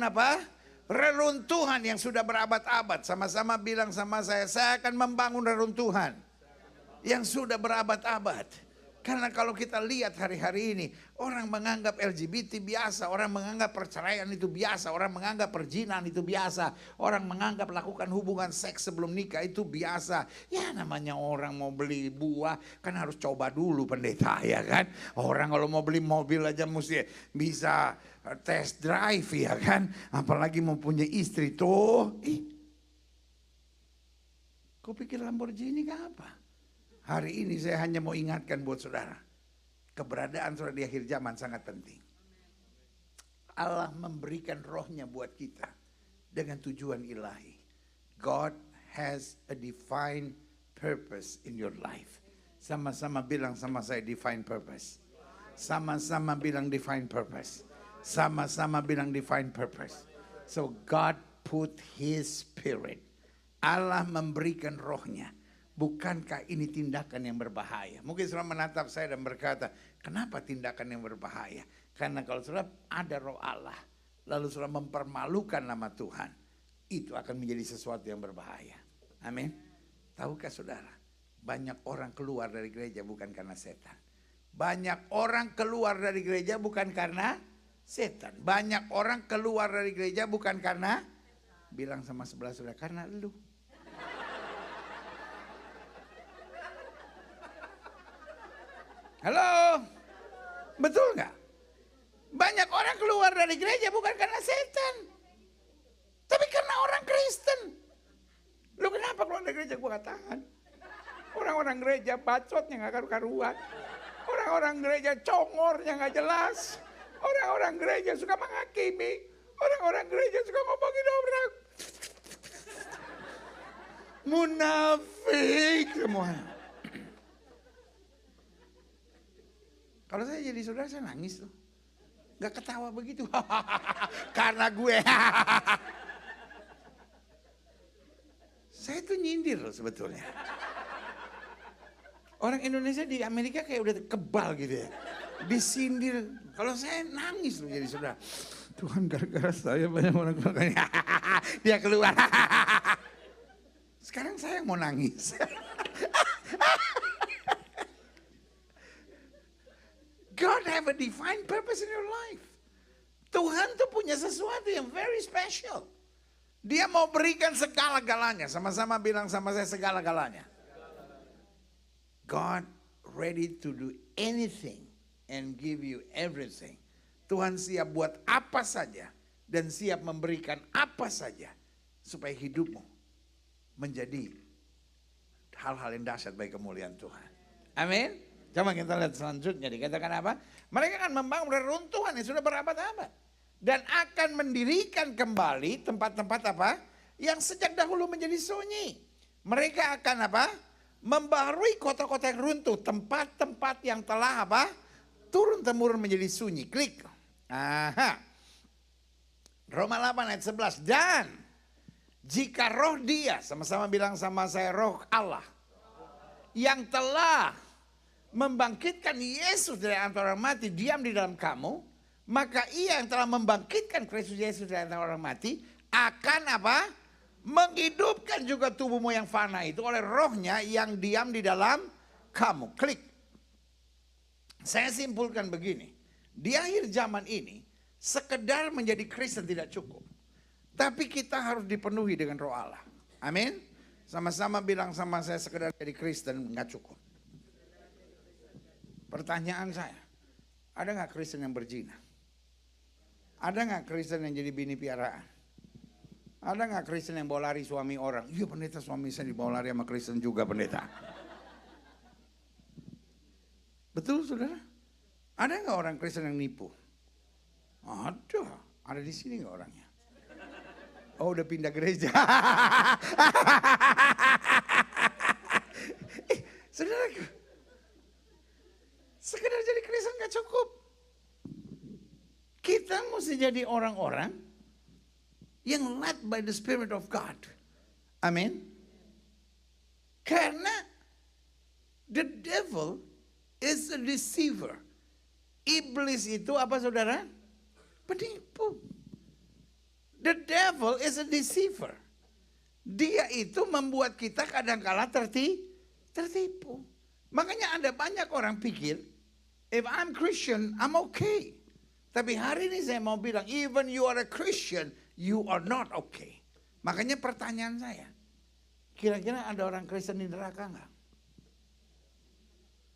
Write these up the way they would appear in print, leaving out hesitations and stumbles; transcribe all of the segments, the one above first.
apa? Reruntuhan yang sudah berabad-abad. Sama-sama bilang sama saya akan membangun reruntuhan yang sudah berabad-abad. Karena kalau kita lihat hari-hari ini, orang menganggap LGBT biasa, orang menganggap perceraian itu biasa, orang menganggap perzinahan itu biasa, orang menganggap lakukan hubungan seks sebelum nikah itu biasa. Ya namanya orang mau beli buah kan harus coba dulu pendeta, ya kan. Orang kalau mau beli mobil aja mesti bisa test drive, ya kan. Apalagi mempunyai istri tuh. Kau pikir Lamborghini ke apa? Hari ini saya hanya mau ingatkan buat saudara, keberadaan saudara di akhir zaman sangat penting. Allah memberikan rohnya buat kita dengan tujuan ilahi. God has a divine purpose in your life. Sama-sama bilang sama saya divine purpose. Sama-sama bilang divine purpose. Sama-sama bilang divine purpose. So God put His Spirit. Allah memberikan rohnya. Bukankah ini tindakan yang berbahaya? Mungkin saudara menatap saya dan berkata, kenapa tindakan yang berbahaya? Karena kalau saudara ada roh Allah, lalu saudara mempermalukan nama Tuhan, itu akan menjadi sesuatu yang berbahaya. Amin. Tahukah saudara, banyak orang keluar dari gereja bukan karena setan. Banyak orang keluar dari gereja bukan karena setan. Banyak orang keluar dari gereja bukan karena, bilang sama sebelah saudara, karena lu. Halo, betul nggak? Banyak orang keluar dari gereja bukan karena setan, tapi karena orang Kristen. Lu kenapa keluar dari gereja? Gua gak tahan. Orang-orang gereja bacotnya gak karu-karuan. Orang-orang gereja congornya gak jelas. Orang-orang gereja suka menghakimi. Orang-orang gereja suka ngomongin orang. Munafik semua. Kalau saya jadi saudara, saya nangis tuh. Gak ketawa begitu. Karena gue. Saya tuh nyindir loh sebetulnya. Orang Indonesia di Amerika kayak udah kebal gitu ya. Disindir. Kalau saya nangis loh jadi saudara. Tuhan gara-gara saya banyak orang keluar. Dia keluar. Sekarang saya mau nangis. God have a divine purpose in your life. Tuhan tuh punya sesuatu yang very special. Dia mau berikan segala-galanya. Sama-sama bilang sama saya segala-galanya. God ready to do anything and give you everything. Tuhan siap buat apa saja dan siap memberikan apa saja supaya hidupmu menjadi hal-hal yang dahsyat bagi kemuliaan Tuhan. Amin. Coba kita lihat selanjutnya, dikatakan apa? Mereka akan membangun reruntuhan yang sudah berabad-abad. Dan akan mendirikan kembali tempat-tempat apa? Yang sejak dahulu menjadi sunyi. Mereka akan apa? Membaharui kota-kota yang runtuh. Tempat-tempat yang telah apa? Turun-temurun menjadi sunyi. Klik. Aha. Roma 8 ayat 11. Dan jika roh dia, sama-sama bilang sama saya, roh Allah. Yang telah membangkitkan Yesus dari antara orang mati diam di dalam kamu, maka ia yang telah membangkitkan Kristus Yesus dari antara orang mati akan apa? Menghidupkan juga tubuhmu yang fana itu oleh rohnya yang diam di dalam kamu. Klik. Saya simpulkan begini, di akhir zaman ini sekedar menjadi Kristen tidak cukup, tapi kita harus dipenuhi dengan roh Allah. Amin. Sama-sama bilang sama saya, sekedar jadi Kristen nggak cukup. Pertanyaan saya, ada nggak Kristen yang berzina? Ada nggak Kristen yang jadi bini piaraan? Ada nggak Kristen yang bawa lari suami orang? Iya pendeta, suami saya dibawa lari sama Kristen juga pendeta. Betul saudara? Ada nggak orang Kristen yang nipu? Ada di sini nggak orangnya? Oh udah pindah gereja. Saudara, sekedar jadi Kristen gak cukup. Kita mesti jadi orang-orang yang led by the Spirit of God. Amin. Karena the devil is a deceiver. Iblis itu apa saudara? Penipu. The devil is a deceiver. Dia itu membuat kita kadang-kala tertipu. Makanya ada banyak orang pikir, if I'm Christian, I'm okay. Tapi hari ini saya mau bilang, even you are a Christian, you are not okay. Makanya pertanyaan saya, kira-kira ada orang Kristen di neraka nggak?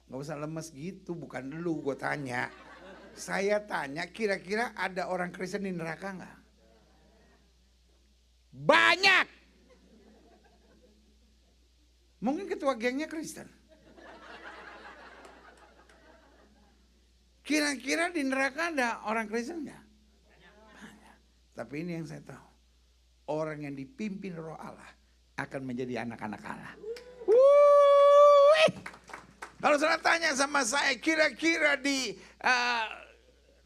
Nggak usah lemes gitu, bukan lu gue tanya. Saya tanya, kira-kira ada orang Kristen di neraka nggak? Banyak. Mungkin ketua gengnya Kristen. Kira-kira di neraka ada orang Kristen nggak? Banyak. Tapi ini yang saya tahu. Orang yang dipimpin Roh Allah akan menjadi anak-anak Allah. Kalau saudara tanya sama saya, kira-kira di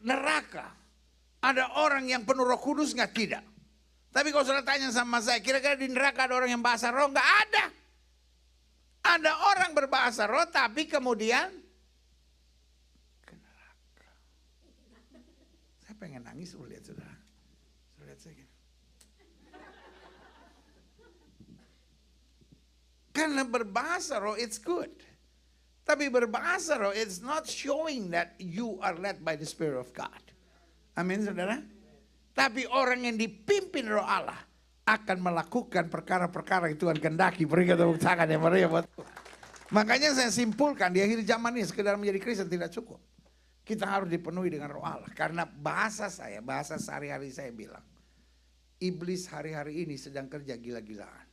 neraka ada orang yang penuh Roh Kudus nggak? Tidak. Tapi kalau saudara tanya sama saya, kira-kira di neraka ada orang yang bahasa roh? Nggak ada. Ada orang berbahasa roh, tapi kemudian ke neraka. Saya pengen nangis, lihat saudara. Lihat saya. Karena berbahasa roh, it's good. Tapi berbahasa roh, it's not showing that you are led by the Spirit of God. Amin, saudara. Tapi orang yang dipimpin Roh Allah akan melakukan perkara-perkara yang Tuhan kehendaki. Berikan tepuk tangan yang meriah buat Tuhan. Makanya saya simpulkan di akhir zaman ini sekedar menjadi Kristen tidak cukup. Kita harus dipenuhi dengan Roh Allah. Karena bahasa saya, bahasa sehari-hari saya bilang, iblis hari-hari ini sedang kerja gila-gilaan.